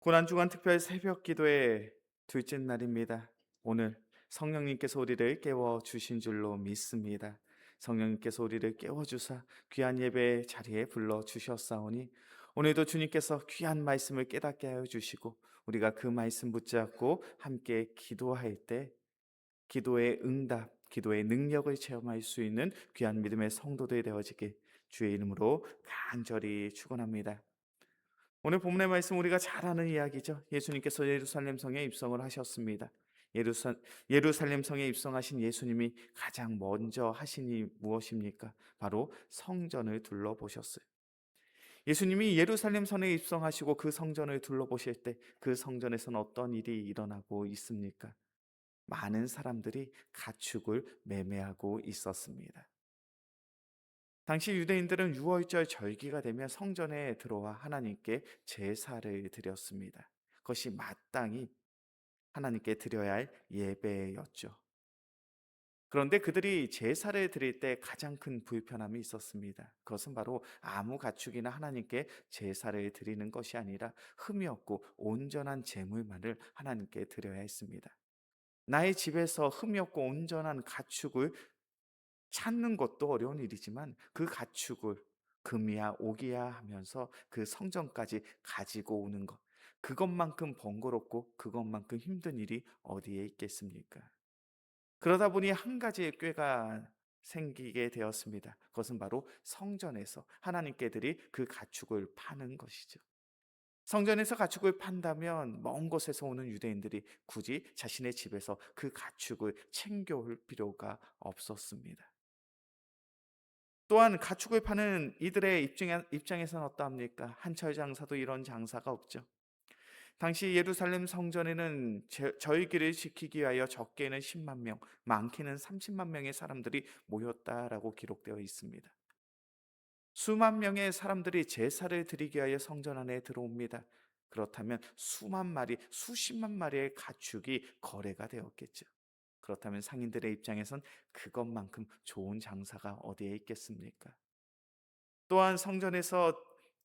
고난주간 특별 새벽 기도의 둘째 날입니다. 오늘 성령님께서 우리를 깨워 주신 줄로 믿습니다. 성령님께서 우리를 깨워 주사 귀한 예배 자리에 불러 주셨사오니 오늘도 주님께서 귀한 말씀을 깨닫게 하여 주시고 우리가 그 말씀 붙잡고 함께 기도할 때 기도의 응답, 기도의 능력을 체험할 수 있는 귀한 믿음의 성도들이 되어지길 주의 이름으로 간절히 축원합니다. 오늘 본문의 말씀 우리가 잘 아는 이야기죠. 예수님께서 예루살렘 성에 입성을 하셨습니다. 예루사, 예루살렘 성에 입성하신 예수님이 가장 먼저 하신 이 무엇입니까? 바로 성전을 둘러보셨어요. 예수님이 예루살렘 성에 입성하시고 그 성전을 둘러보실 때 그 성전에서는 어떤 일이 일어나고 있습니까? 많은 사람들이 가축을 매매하고 있었습니다. 당시 유대인들은 유월절 절기가 되면 성전에 들어와 하나님께 제사를 드렸습니다. 그것이 마땅히 하나님께 드려야 할 예배였죠. 그런데 그들이 제사를 드릴 때 가장 큰 불편함이 있었습니다. 그것은 바로 아무 가축이나 하나님께 제사를 드리는 것이 아니라 흠이 없고 온전한 제물만을 하나님께 드려야 했습니다. 나의 집에서 흠이 없고 온전한 가축을 찾는 것도 어려운 일이지만 그 가축을 금이야 옥이야 하면서 그 성전까지 가지고 오는 것, 그것만큼 번거롭고 그것만큼 힘든 일이 어디에 있겠습니까? 그러다 보니 한 가지의 꾀가 생기게 되었습니다. 그것은 바로 성전에서 하나님께 드릴 그 가축을 파는 것이죠. 성전에서 가축을 판다면 먼 곳에서 오는 유대인들이 굳이 자신의 집에서 그 가축을 챙겨올 필요가 없었습니다. 또한 가축을 파는 이들의 입장에서는 어떠합니까? 한철 장사도 이런 장사가 없죠. 당시 예루살렘 성전에는 절기를 지키기 위하여 적게는 10만 명, 많게는 30만 명의 사람들이 모였다라고 기록되어 있습니다. 수만 명의 사람들이 제사를 드리기 위하여 성전 안에 들어옵니다. 그렇다면 수만 마리, 수십만 마리의 가축이 거래가 되었겠죠. 그렇다면 상인들의 입장에선 그것만큼 좋은 장사가 어디에 있겠습니까? 또한 성전에서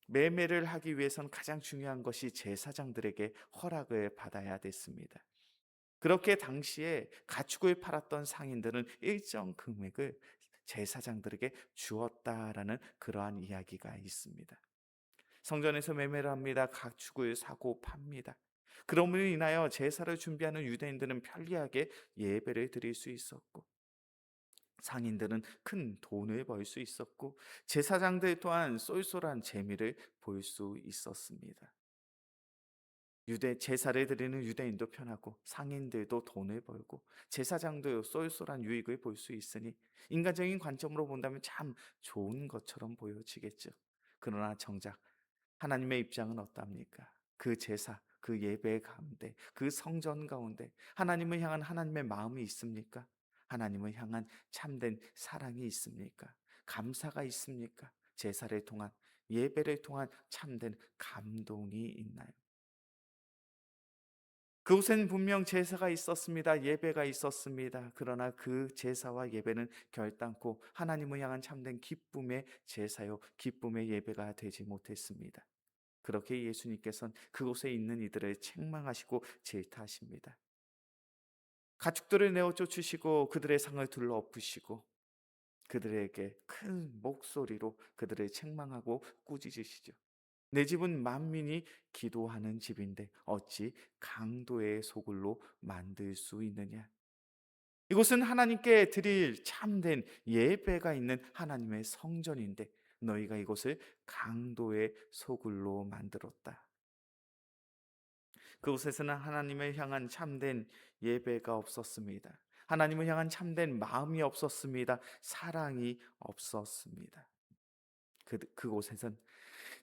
매매를 하기 위해선 가장 중요한 것이 제사장들에게 허락을 받아야 됐습니다. 그렇게 당시에 가축을 팔았던 상인들은 일정 금액을 제사장들에게 주었다라는 그러한 이야기가 있습니다. 성전에서 매매를 합니다. 가축을 사고 팝니다. 그럼으로 인하여 제사를 준비하는 유대인들은 편리하게 예배를 드릴 수 있었고 상인들은 큰 돈을 벌 수 있었고 제사장들 또한 쏠쏠한 재미를 볼 수 있었습니다. 유대 제사를 드리는 유대인도 편하고 상인들도 돈을 벌고 제사장도 쏠쏠한 유익을 볼 수 있으니 인간적인 관점으로 본다면 참 좋은 것처럼 보여지겠죠. 그러나 정작 하나님의 입장은 어떠합니까? 그 제사, 그 예배 가운데, 그 성전 가운데 하나님을 향한 하나님의 마음이 있습니까? 하나님을 향한 참된 사랑이 있습니까? 감사가 있습니까? 제사를 통한 예배를 통한 참된 감동이 있나요? 그곳엔 분명 제사가 있었습니다. 예배가 있었습니다. 그러나 그 제사와 예배는 결단코 하나님을 향한 참된 기쁨의 제사요, 기쁨의 예배가 되지 못했습니다. 그렇게 예수님께서는 그곳에 있는 이들을 책망하시고 질타하십니다. 가축들을 내어 쫓으시고 그들의 상을 둘러 엎으시고 그들에게 큰 목소리로 그들을 책망하고 꾸짖으시죠. 내 집은 만민이 기도하는 집인데 어찌 강도의 소굴로 만들 수 있느냐? 이곳은 하나님께 드릴 참된 예배가 있는 하나님의 성전인데 너희가 이곳을 강도의 소굴로 만들었다. 그곳에서는 하나님을 향한 참된 예배가 없었습니다. 하나님을 향한 참된 마음이 없었습니다. 사랑이 없었습니다. 그곳에선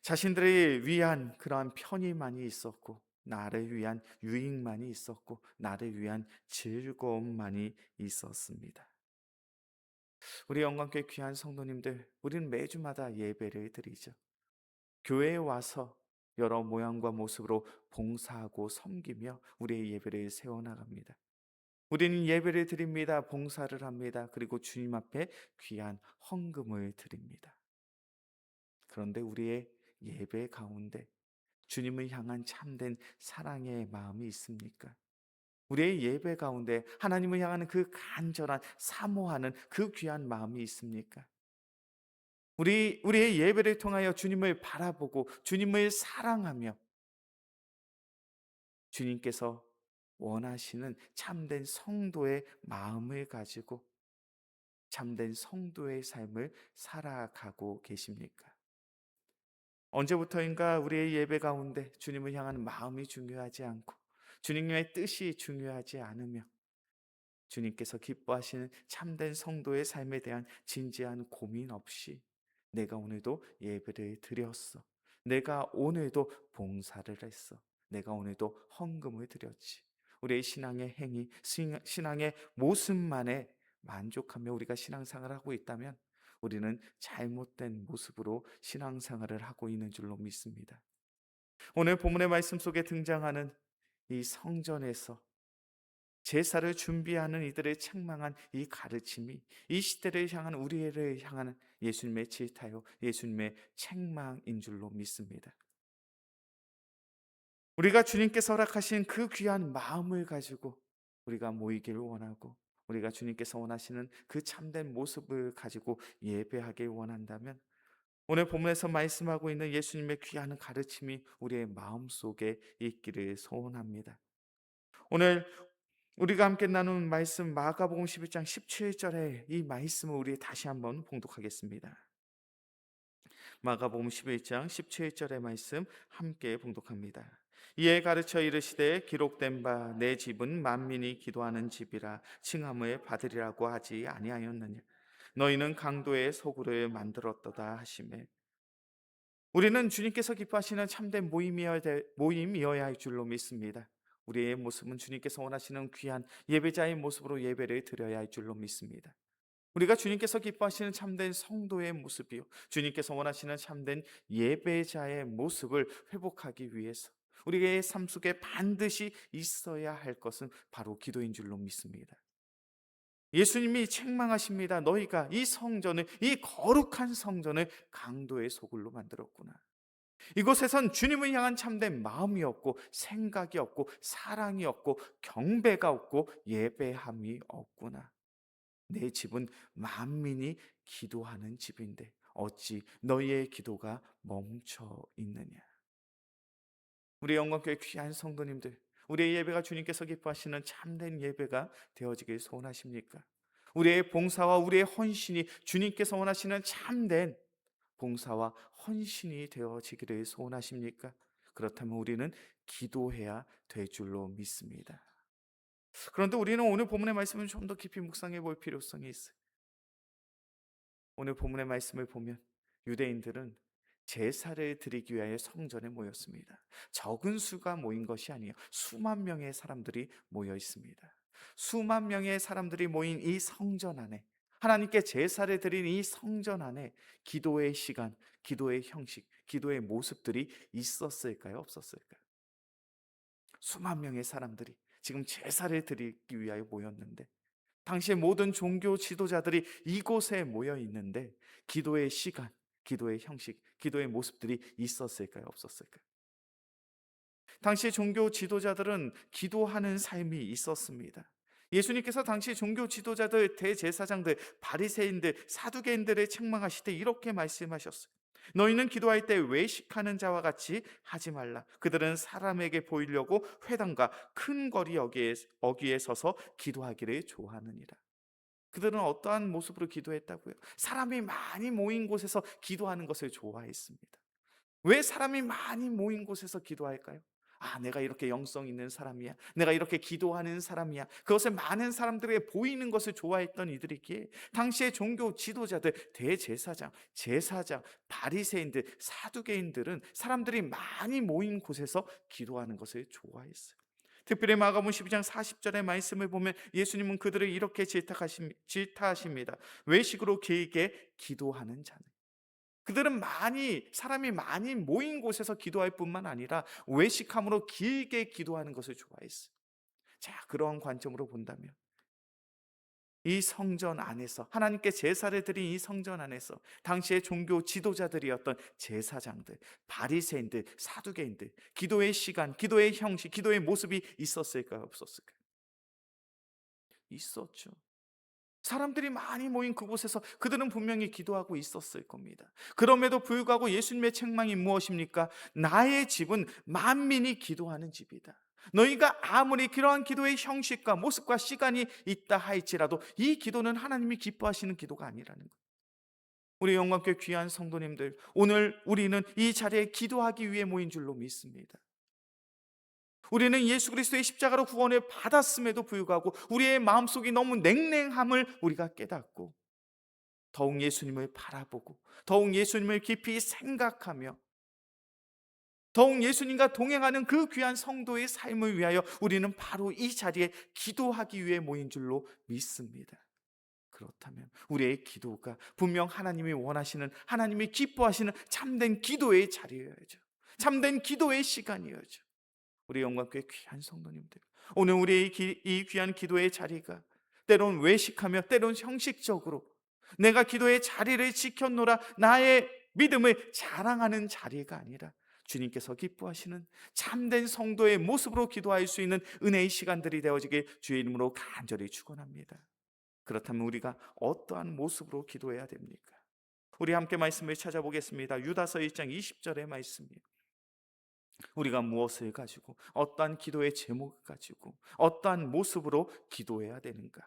자신들을 위한 그러한 편의만이 있었고, 나를 위한 유익만이 있었고, 나를 위한 즐거움만이 있었습니다. 우리 영광교회 귀한 성도님들, 우리는 매주마다 예배를 드리죠. 교회에 와서 여러 모양과 모습으로 봉사하고 섬기며 우리의 예배를 세워나갑니다. 우리는 예배를 드립니다. 봉사를 합니다. 그리고 주님 앞에 귀한 헌금을 드립니다. 그런데 우리의 예배 가운데 주님을 향한 참된 사랑의 마음이 있습니까? 우리의 예배 가운데 하나님을 향하는 그 간절한 사모하는 그 귀한 마음이 있습니까? 우리의 예배를 통하여 주님을 바라보고 주님을 사랑하며 주님께서 원하시는 참된 성도의 마음을 가지고 참된 성도의 삶을 살아가고 계십니까? 언제부터인가 우리의 예배 가운데 주님을 향하는 마음이 중요하지 않고 주님의 뜻이 중요하지 않으며 주님께서 기뻐하시는 참된 성도의 삶에 대한 진지한 고민 없이 내가 오늘도 예배를 드렸어. 내가 오늘도 봉사를 했어. 내가 오늘도 헌금을 드렸지. 우리의 신앙의 행위, 신앙의 모습만에 만족하며 우리가 신앙생활을 하고 있다면 우리는 잘못된 모습으로 신앙생활을 하고 있는 줄로 믿습니다. 오늘 본문의 말씀 속에 등장하는 이 성전에서 제사를 준비하는 이들의 책망한 이 가르침이 이 시대를 향한 우리를 향한 예수님의 질타요, 예수님의 책망인 줄로 믿습니다. 우리가 주님께서 허락하신 그 귀한 마음을 가지고 우리가 모이기를 원하고 우리가 주님께서 원하시는 그 참된 모습을 가지고 예배하길 원한다면 오늘 본문에서 말씀하고 있는 예수님의 귀한 가르침이 우리의 마음속에 있기를 소원합니다. 오늘 우리가 함께 나눈 말씀 마가복음 11장 17절에 이 말씀을 우리 다시 한번 봉독하겠습니다. 마가복음 11장 17절의 말씀 함께 봉독합니다. 이에 가르쳐 이르시되 기록된 바 내 집은 만민이 기도하는 집이라 칭함을 받으리라고 하지 아니하였느냐. 너희는 강도의 소굴을 만들었도다 하시매. 우리는 주님께서 기뻐하시는 참된 모임이어야 할 줄로 믿습니다. 우리의 모습은 주님께서 원하시는 귀한 예배자의 모습으로 예배를 드려야 할 줄로 믿습니다. 우리가 주님께서 기뻐하시는 참된 성도의 모습이요, 주님께서 원하시는 참된 예배자의 모습을 회복하기 위해서 우리의 삶 속에 반드시 있어야 할 것은 바로 기도인 줄로 믿습니다. 예수님이 책망하십니다. 너희가 이 성전을, 이 거룩한 성전을 강도의 소굴로 만들었구나. 이곳에선 주님을 향한 참된 마음이 없고 생각이 없고 사랑이 없고 경배가 없고 예배함이 없구나. 내 집은 만민이 기도하는 집인데 어찌 너희의 기도가 멈춰 있느냐. 우리 영광교회 귀한 성도님들, 우리의 예배가 주님께서 기뻐하시는 참된 예배가 되어지길 소원하십니까? 우리의 봉사와 우리의 헌신이 주님께서 원하시는 참된 봉사와 헌신이 되어지기를 소원하십니까? 그렇다면 우리는 기도해야 될 줄로 믿습니다. 그런데 우리는 오늘 본문의 말씀을 좀 더 깊이 묵상해 볼 필요성이 있어요. 오늘 본문의 말씀을 보면 유대인들은 제사를 드리기 위하여 성전에 모였습니다. 적은 수가 모인 것이 아니에요. 수만 명의 사람들이 모여 있습니다. 수만 명의 사람들이 모인 이 성전 안에, 하나님께 제사를 드린 이 성전 안에 기도의 시간, 기도의 형식, 기도의 모습들이 있었을까요? 없었을까요? 수만 명의 사람들이 지금 제사를 드리기 위하여 모였는데 당시의 모든 종교 지도자들이 이곳에 모여 있는데 기도의 시간, 기도의 형식, 기도의 모습들이 있었을까요? 없었을까요? 당시 종교 지도자들은 기도하는 삶이 있었습니다. 예수님께서 당시 종교 지도자들, 대제사장들, 바리새인들, 사두개인들을 책망하실 때 이렇게 말씀하셨어요. 너희는 기도할 때 외식하는 자와 같이 하지 말라. 그들은 사람에게 보이려고 회당과 큰 거리 어귀에 서서 기도하기를 좋아하느니라. 그들은 어떠한 모습으로 기도했다고요? 사람이 많이 모인 곳에서 기도하는 것을 좋아했습니다. 왜 사람이 많이 모인 곳에서 기도할까요? 아, 내가 이렇게 영성 있는 사람이야. 내가 이렇게 기도하는 사람이야. 그것을 많은 사람들에게 보이는 것을 좋아했던 이들이기에 당시의 종교 지도자들, 대제사장, 제사장, 바리새인들, 사두개인들은 사람들이 많이 모인 곳에서 기도하는 것을 좋아했어요. 특별히 마가복음 12장 40절의 말씀을 보면 예수님은 그들을 이렇게 질타하십니다. 외식으로 길게 기도하는 자는. 그들은 사람이 많이 모인 곳에서 기도할 뿐만 아니라 외식함으로 길게 기도하는 것을 좋아했어요. 자, 그러한 관점으로 본다면 이 성전 안에서 하나님께 제사를 드린 이 성전 안에서 당시의 종교 지도자들이었던 제사장들, 바리새인들, 사두개인들, 기도의 시간, 기도의 형식, 기도의 모습이 있었을까요? 없었을까요? 있었죠. 사람들이 많이 모인 그곳에서 그들은 분명히 기도하고 있었을 겁니다. 그럼에도 불구하고 예수님의 책망이 무엇입니까? 나의 집은 만민이 기도하는 집이다. 너희가 아무리 그러한 기도의 형식과 모습과 시간이 있다 할지라도 이 기도는 하나님이 기뻐하시는 기도가 아니라는 것. 우리 영광교회 귀한 성도님들, 오늘 우리는 이 자리에 기도하기 위해 모인 줄로 믿습니다. 우리는 예수 그리스도의 십자가로 구원을 받았음에도 불구하고 우리의 마음속이 너무 냉랭함을 우리가 깨닫고 더욱 예수님을 바라보고 더욱 예수님을 깊이 생각하며 더욱 예수님과 동행하는 그 귀한 성도의 삶을 위하여 우리는 바로 이 자리에 기도하기 위해 모인 줄로 믿습니다. 그렇다면 우리의 기도가 분명 하나님이 원하시는, 하나님이 기뻐하시는 참된 기도의 자리여야죠. 참된 기도의 시간이어야죠. 우리 영광교회 귀한 성도님들, 오늘 우리의 이 귀한 기도의 자리가 때론 외식하며 때론 형식적으로 내가 기도의 자리를 지켰노라 나의 믿음을 자랑하는 자리가 아니라 주님께서 기뻐하시는 참된 성도의 모습으로 기도할 수 있는 은혜의 시간들이 되어지길 주의 이름으로 간절히 축원합니다. 그렇다면 우리가 어떠한 모습으로 기도해야 됩니까? 우리 함께 말씀을 찾아보겠습니다. 유다서 1장 20절의 말씀이에요. 우리가 무엇을 가지고 어떠한 기도의 제목을 가지고 어떠한 모습으로 기도해야 되는가?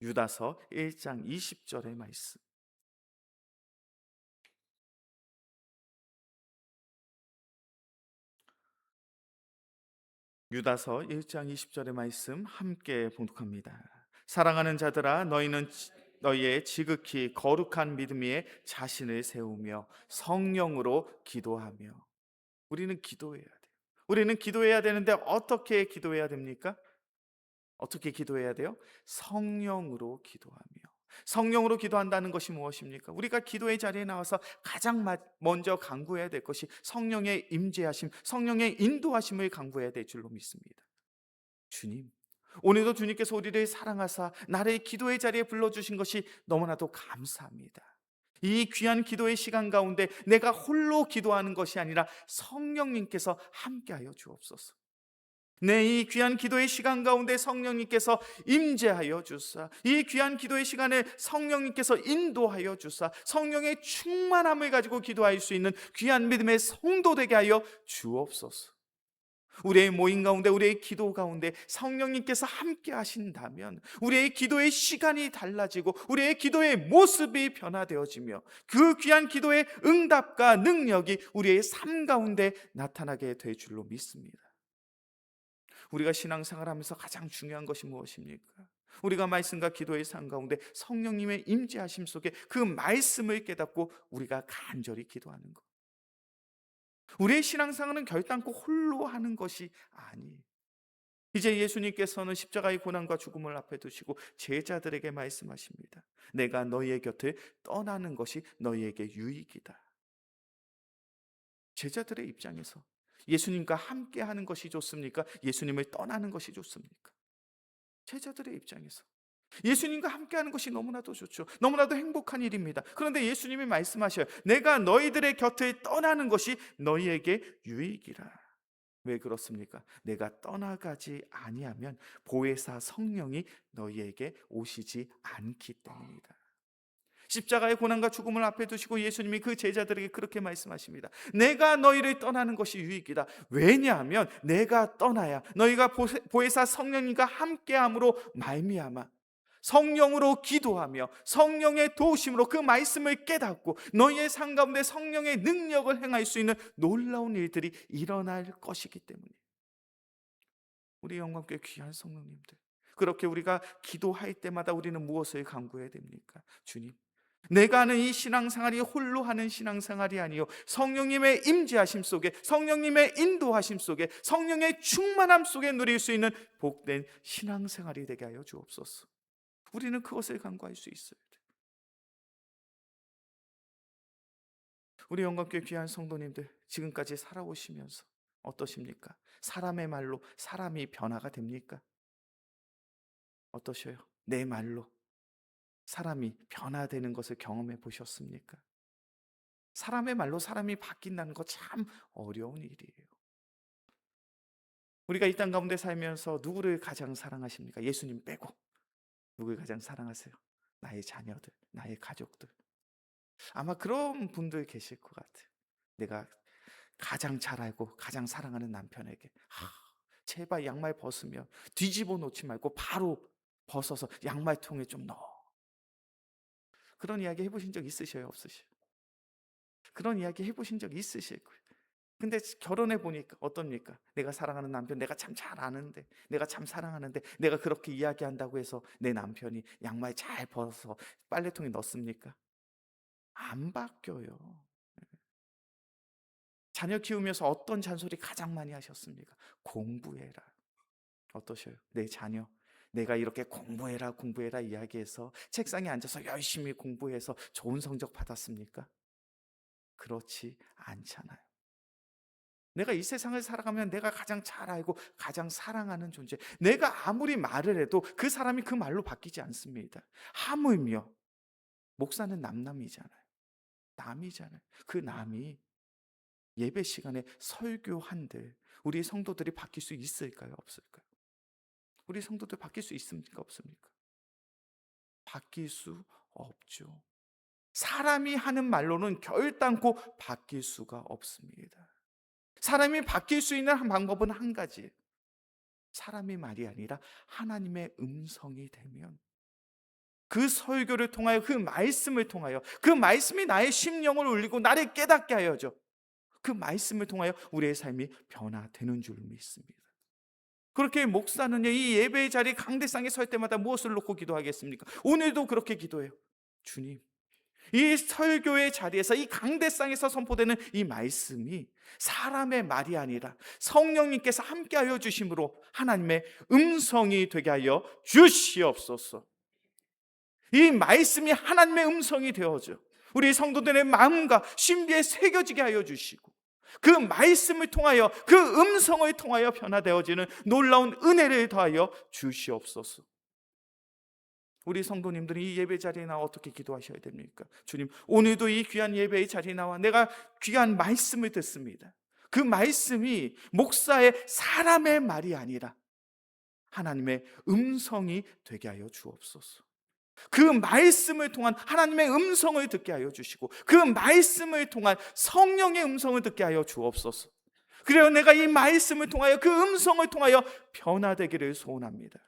유다서 1장 20절의 말씀. 유다서 1장 20절의 말씀 함께 봉독합니다. 사랑하는 자들아 너희는 너희의 지극히 거룩한 믿음 위에 자신을 세우며 성령으로 기도하며. 우리는 기도해야 돼요. 우리는 기도해야 되는데 어떻게 기도해야 됩니까? 어떻게 기도해야 돼요? 성령으로 기도하며. 성령으로 기도한다는 것이 무엇입니까? 우리가 기도의 자리에 나와서 가장 먼저 간구해야 될 것이 성령의 임재하심, 성령의 인도하심을 간구해야 될 줄로 믿습니다. 주님, 오늘도 주님께서 우리를 사랑하사 나를 기도의 자리에 불러주신 것이 너무나도 감사합니다. 이 귀한 기도의 시간 가운데 내가 홀로 기도하는 것이 아니라 성령님께서 함께하여 주옵소서. 이 귀한 기도의 시간 가운데 성령님께서 임재하여 주사, 이 귀한 기도의 시간에 성령님께서 인도하여 주사, 성령의 충만함을 가지고 기도할 수 있는 귀한 믿음의 성도 되게 하여 주옵소서. 우리의 모임 가운데, 우리의 기도 가운데 성령님께서 함께 하신다면 우리의 기도의 시간이 달라지고 우리의 기도의 모습이 변화되어지며 그 귀한 기도의 응답과 능력이 우리의 삶 가운데 나타나게 될 줄로 믿습니다. 우리가 신앙생활하면서 가장 중요한 것이 무엇입니까? 우리가 말씀과 기도의 삶 가운데 성령님의 임재하심 속에 그 말씀을 깨닫고 우리가 간절히 기도하는 것. 우리의 신앙생활은 결단코 홀로 하는 것이 아니에요. 이제 예수님께서는 십자가의 고난과 죽음을 앞에 두시고 제자들에게 말씀하십니다. 내가 너희의 곁을 떠나는 것이 너희에게 유익이다. 제자들의 입장에서 예수님과 함께 하는 것이 좋습니까? 예수님을 떠나는 것이 좋습니까? 제자들의 입장에서 예수님과 함께하는 것이 너무나도 좋죠. 너무나도 행복한 일입니다. 그런데 예수님이 말씀하셔요. 내가 너희들의 곁을 떠나는 것이 너희에게 유익이라. 왜 그렇습니까? 내가 떠나가지 아니하면 보혜사 성령이 너희에게 오시지 않기 때문이다. 십자가의 고난과 죽음을 앞에 두시고 예수님이 그 제자들에게 그렇게 말씀하십니다. 내가 너희를 떠나는 것이 유익이다. 왜냐하면 내가 떠나야 너희가 보혜사 성령님과 함께함으로 말미암아 성령으로 기도하며 성령의 도우심으로 그 말씀을 깨닫고 너희의 삶 가운데 성령의 능력을 행할 수 있는 놀라운 일들이 일어날 것이기 때문에 우리 영광교회 귀한 성령님들, 그렇게 우리가 기도할 때마다 우리는 무엇을 간구해야 됩니까? 주님, 내가 하는 이 신앙생활이 홀로 하는 신앙생활이 아니요 성령님의 임재하심 속에 성령님의 인도하심 속에 성령의 충만함 속에 누릴 수 있는 복된 신앙생활이 되게 하여 주옵소서. 우리는 그것을 간구할 수 있어야 돼. 우리 영광교회 귀한 성도님들, 지금까지 살아오시면서 어떠십니까? 사람의 말로 사람이 변화가 됩니까? 어떠셔요? 내 말로 사람이 변화되는 것을 경험해 보셨습니까? 사람의 말로 사람이 바뀐다는 거 참 어려운 일이에요. 우리가 이 땅 가운데 살면서 누구를 가장 사랑하십니까? 예수님 빼고 누굴 가장 사랑하세요? 나의 자녀들, 나의 가족들. 아마 그런 분들 계실 것 같아요. 내가 가장 잘 알고 가장 사랑하는 남편에게 제발 양말 벗으면 뒤집어 놓지 말고 바로 벗어서 양말통에 좀 넣어. 그런 이야기 해보신 적 있으셔요? 없으셔요? 그런 이야기 해보신 적 있으실 거예요. 근데 결혼해 보니까 어떻습니까? 내가 사랑하는 남편, 내가 참 잘 아는데, 내가 참 사랑하는데, 내가 그렇게 이야기한다고 해서 내 남편이 양말 잘 벗어서 빨래통에 넣습니까? 안 바뀌어요. 자녀 키우면서 어떤 잔소리 가장 많이 하셨습니까? 공부해라. 어떠셔요? 내 자녀, 내가 이렇게 공부해라 공부해라 이야기해서 책상에 앉아서 열심히 공부해서 좋은 성적 받았습니까? 그렇지 않잖아요. 내가 이 세상을 살아가면 내가 가장 잘 알고 가장 사랑하는 존재, 내가 아무리 말을 해도 그 사람이 그 말로 바뀌지 않습니다. 하물며 목사는 남남이잖아요. 남이잖아요. 그 남이 예배 시간에 설교한들 우리 성도들이 바뀔 수 있을까요? 없을까요? 우리 성도들 바뀔 수 있습니까? 없습니까? 바뀔 수 없죠. 사람이 하는 말로는 결단코 바뀔 수가 없습니다. 사람이 바뀔 수 있는 한 방법은 한 가지. 사람의 말이 아니라 하나님의 음성이 되면 그 설교를 통하여 그 말씀을 통하여 그 말씀이 나의 심령을 울리고 나를 깨닫게 하여줘. 그 말씀을 통하여 우리의 삶이 변화되는 줄 믿습니다. 그렇게 목사는요, 이 예배의 자리 강대상에 설 때마다 무엇을 놓고 기도하겠습니까? 오늘도 그렇게 기도해요. 주님, 이 설교의 자리에서 이 강대상에서 선포되는 이 말씀이 사람의 말이 아니라 성령님께서 함께하여 주심으로 하나님의 음성이 되게 하여 주시옵소서. 이 말씀이 하나님의 음성이 되어져 우리 성도들의 마음과 심비에 새겨지게 하여 주시고 그 말씀을 통하여 그 음성을 통하여 변화되어지는 놀라운 은혜를 더하여 주시옵소서. 우리 성도님들이 이 예배 자리에 나와 어떻게 기도하셔야 됩니까? 주님, 오늘도 이 귀한 예배의 자리에 나와 내가 귀한 말씀을 듣습니다. 그 말씀이 목사의 사람의 말이 아니라 하나님의 음성이 되게 하여 주옵소서. 그 말씀을 통한 하나님의 음성을 듣게 하여 주시고 그 말씀을 통한 성령의 음성을 듣게 하여 주옵소서. 그래요, 내가 이 말씀을 통하여 그 음성을 통하여 변화되기를 소원합니다.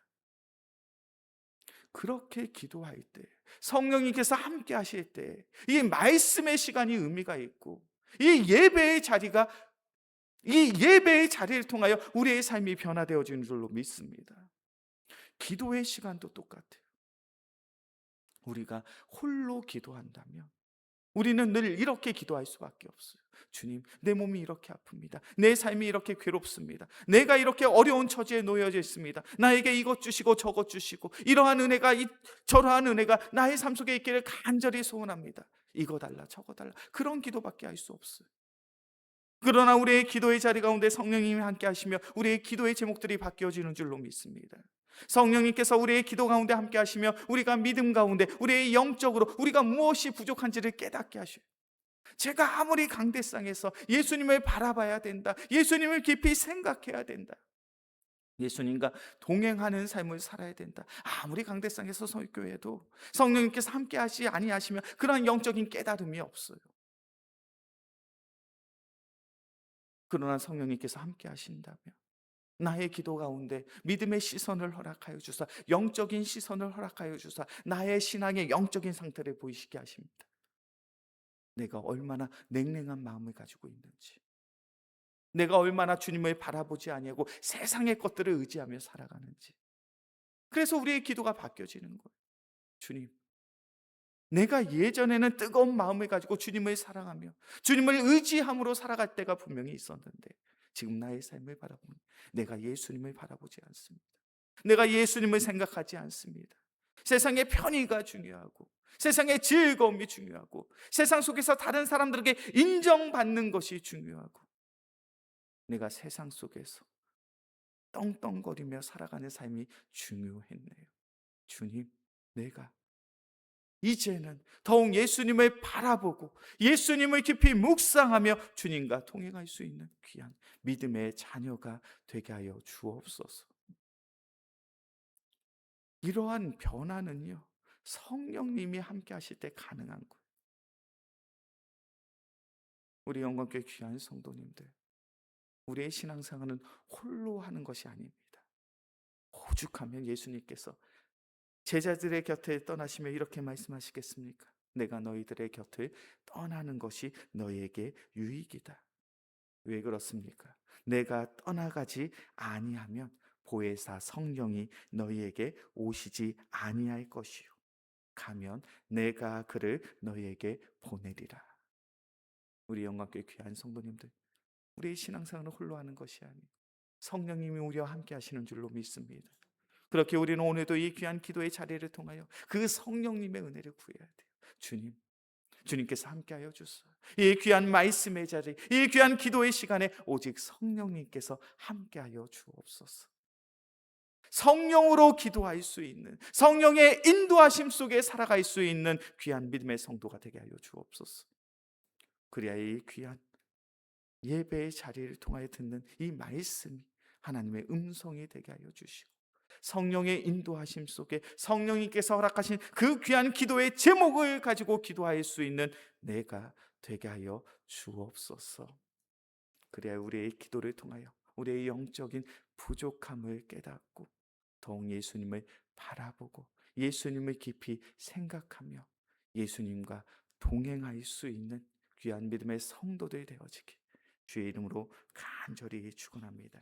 그렇게 기도할 때 성령님께서 함께 하실 때 이 말씀의 시간이 의미가 있고 이 예배의 자리가 이 예배의 자리를 통하여 우리의 삶이 변화되어지는 줄로 믿습니다. 기도의 시간도 똑같아요. 우리가 홀로 기도한다면 우리는 늘 이렇게 기도할 수밖에 없어요. 주님, 내 몸이 이렇게 아픕니다. 내 삶이 이렇게 괴롭습니다. 내가 이렇게 어려운 처지에 놓여져 있습니다. 나에게 이것 주시고 저것 주시고 이러한 은혜가 저러한 은혜가 나의 삶 속에 있기를 간절히 소원합니다. 이거 달라 저거 달라 그런 기도밖에 할 수 없어요. 그러나 우리의 기도의 자리 가운데 성령님이 함께 하시며 우리의 기도의 제목들이 바뀌어지는 줄로 믿습니다. 성령님께서 우리의 기도 가운데 함께 하시며 우리가 믿음 가운데 우리의 영적으로 우리가 무엇이 부족한지를 깨닫게 하셔요. 제가 아무리 강대상에서 예수님을 바라봐야 된다, 예수님을 깊이 생각해야 된다, 예수님과 동행하는 삶을 살아야 된다, 아무리 강대상에서 설교해도 성령님께서 함께 하시 아니하시면 그러한 영적인 깨달음이 없어요. 그러나 성령님께서 함께 하신다면 나의 기도 가운데 믿음의 시선을 허락하여 주사 영적인 시선을 허락하여 주사 나의 신앙의 영적인 상태를 보이시게 하십니다. 내가 얼마나 냉랭한 마음을 가지고 있는지, 내가 얼마나 주님을 바라보지 아니하고 세상의 것들을 의지하며 살아가는지. 그래서 우리의 기도가 바뀌어지는 거예요. 주님, 내가 예전에는 뜨거운 마음을 가지고 주님을 사랑하며 주님을 의지함으로 살아갈 때가 분명히 있었는데 지금 나의 삶을 바라보니 내가 예수님을 바라보지 않습니다. 내가 예수님을 생각하지 않습니다. 세상의 편의가 중요하고 세상의 즐거움이 중요하고 세상 속에서 다른 사람들에게 인정받는 것이 중요하고 내가 세상 속에서 떵떵거리며 살아가는 삶이 중요했네요. 주님, 내가 이제는 더욱 예수님을 바라보고 예수님을 깊이 묵상하며 주님과 동행할 수 있는 귀한 믿음의 자녀가 되게 하여 주옵소서. 이러한 변화는요, 성령님이 함께 하실 때 가능한 거예요. 우리 영광교회 귀한 성도님들, 우리의 신앙생활은 홀로 하는 것이 아닙니다. 오죽하면 예수님께서 제자들의 곁에 떠나시며 이렇게 말씀하시겠습니까? 내가 너희들의 곁을 떠나는 것이 너희에게 유익이다. 왜 그렇습니까? 내가 떠나가지 아니하면 보혜사 성령이 너희에게 오시지 아니할 것이요, 가면 내가 그를 너희에게 보내리라. 우리 영광교회 귀한 성도님들, 우리의 신앙생활은 홀로 하는 것이 아니에요. 성령님이 우리와 함께 하시는 줄로 믿습니다. 그렇게 우리는 오늘도 이 귀한 기도의 자리를 통하여 그 성령님의 은혜를 구해야 돼요. 주님, 주님께서 함께하여 주소서. 이 귀한 말씀의 자리, 이 귀한 기도의 시간에 오직 성령님께서 함께하여 주옵소서. 성령으로 기도할 수 있는, 성령의 인도하심 속에 살아갈 수 있는 귀한 믿음의 성도가 되게 하여 주옵소서. 그래야 이 귀한 예배의 자리를 통하여 듣는 이 말씀이 하나님의 음성이 되게 하여 주시고, 성령의 인도하심 속에 성령님께서 허락하신 그 귀한 기도의 제목을 가지고 기도할 수 있는 내가 되게 하여 주옵소서. 그래야 우리의 기도를 통하여 우리의 영적인 부족함을 깨닫고 더욱 예수님을 바라보고 예수님을 깊이 생각하며 예수님과 동행할 수 있는 귀한 믿음의 성도들이 되어지길 주의 이름으로 간절히 축원합니다.